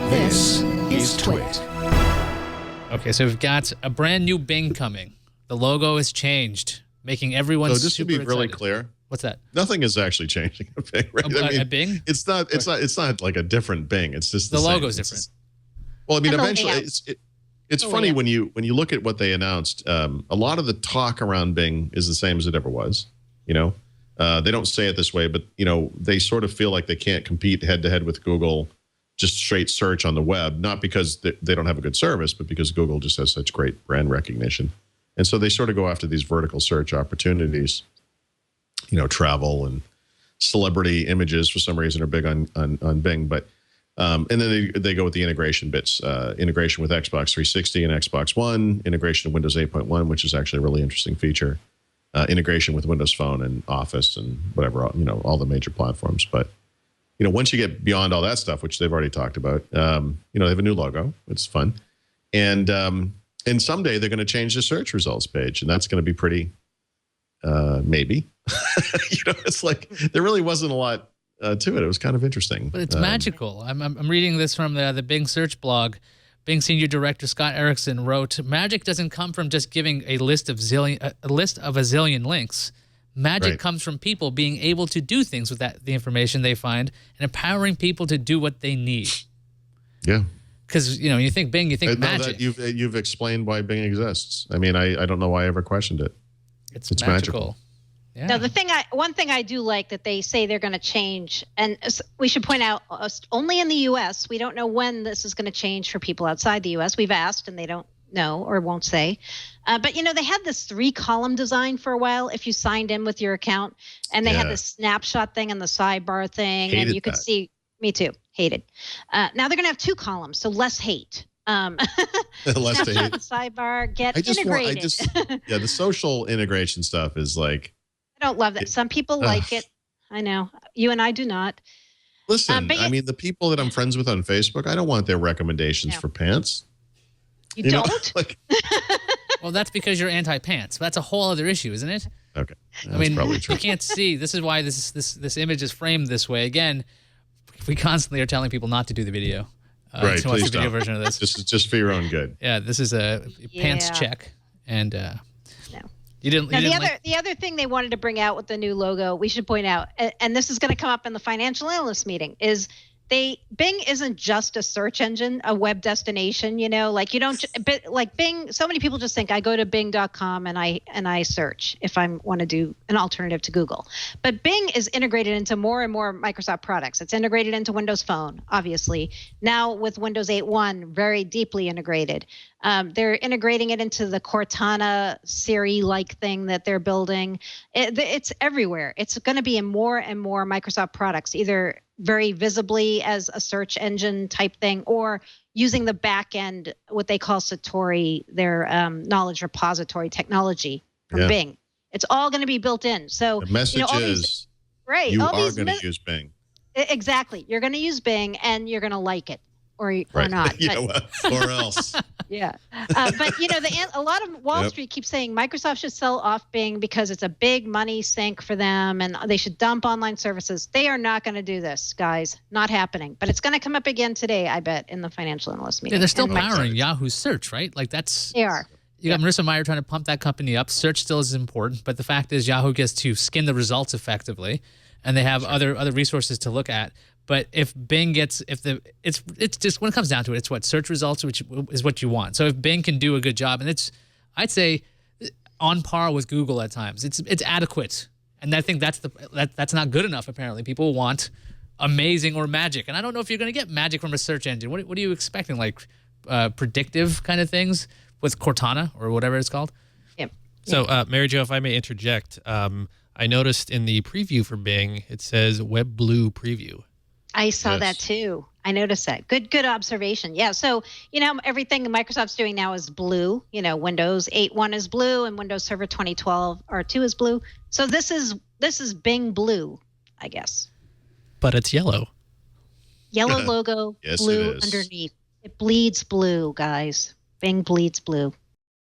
This is Twit. Okay, so we've got a brand new Bing coming. The logo has changed, making everyone super excited. So just to be really clear, what's that? nothing is actually changing at Bing, right? At Bing? It's not like a different Bing. It's just the same. logo's different. Well, I mean, eventually, it's funny when you look at what they announced. A lot of the talk around Bing is the same as it ever was. You know, they don't say it this way, but you know, they sort of feel like they can't compete head to head with Google, just straight search on the web. Not because they don't have a good service, but because Google just has such great brand recognition, and so they sort of go after these vertical search opportunities. You know, travel and celebrity images for some reason are big on Bing, but. And then they go with the integration bits, integration with Xbox 360 and Xbox One, integration of Windows 8.1, which is actually a really interesting feature, integration with Windows Phone and Office and whatever, you know, all the major platforms. But, you know, once you get beyond all that stuff, which they've already talked about, you know, they have a new logo. It's fun. And someday they're going to change the search results page, and that's going to be pretty, maybe. You know, it's like there really wasn't a lot to it. It was kind of interesting. But it's magical. I'm reading this from the Bing search blog. Bing senior director Scott Erickson wrote, "Magic doesn't come from just giving a list of a zillion links. Magic comes from people being able to do things with the information they find and empowering people to do what they need." Yeah. Because, you know, you think Bing, you think magic. You've explained why Bing exists. I mean, I don't know why I ever questioned it. It's magical. Yeah. Now, one thing I do like that they say they're going to change, and we should point out, only in the U.S., we don't know when this is going to change for people outside the U.S. We've asked, and they don't know or won't say. But, you know, they had this 3-column design for a while if you signed in with your account, and they had this snapshot thing and the sidebar thing, and you could see, me too, hated. Now they're going to have 2 columns, so less hate. Less hate. Sidebar, integrated. Yeah, the social integration stuff is like, I don't love that. Some people like it. I know. You and I do not. Listen, I mean, the people that I'm friends with on Facebook, I don't want their recommendations for pants. You don't? Well, that's because you're anti-pants. That's a whole other issue, isn't it? Okay. I mean, probably true. You can't see. This is why this image is framed this way. Again, we constantly are telling people not to do the video. Right, to watch the video version of this. This is just for your own good. Yeah, this is a pants check. And the other thing they wanted to bring out with the new logo, we should point out, and this is going to come up in the financial analyst meeting, is Bing isn't just a search engine, a web destination, you know, like you don't like Bing. So many people just think I go to bing.com and I search if I want to do an alternative to Google. But Bing is integrated into more and more Microsoft products. It's integrated into Windows Phone, obviously. Now with Windows 8.1, very deeply integrated. They're integrating it into the Cortana Siri-like thing that they're building. It's everywhere. It's going to be in more and more Microsoft products, either very visibly as a search engine type thing, or using the back end, what they call Satori, their knowledge repository technology from Bing. It's all going to be built in. So the message is, you are going to use Bing. Exactly. You're going to use Bing, and you're going to like it, or not. You know what? Or else. Yeah. But, you know, a lot of Wall Street keeps saying Microsoft should sell off Bing because it's a big money sink for them and they should dump online services. They are not going to do this, guys. Not happening. But it's going to come up again today, I bet, in the financial analyst meeting. Yeah, they're still powering Yahoo search, right? Like they are. You got Marissa Mayer trying to pump that company up. Search still is important, but the fact is Yahoo gets to skin the results effectively, and they have other resources to look at. But if Bing gets, it's just when it comes down to it, it's what search results, which is what you want. So if Bing can do a good job, and I'd say on par with Google at times, it's adequate, and I think that's not good enough. Apparently, people want amazing or magic, and I don't know if you're going to get magic from a search engine. What are you expecting? Like predictive kind of things with Cortana or whatever it's called? Yeah. So Mary Jo, if I may interject, I noticed in the preview for Bing it says Web Blue Preview. I saw that too. I noticed that. Good observation. Yeah. So, you know, everything Microsoft's doing now is blue. You know, Windows 8.1 is blue and Windows Server 2012 R2 is blue. So this is Bing Blue, I guess. But it's yellow. Yellow logo, yes, blue underneath. It bleeds blue, guys. Bing bleeds blue.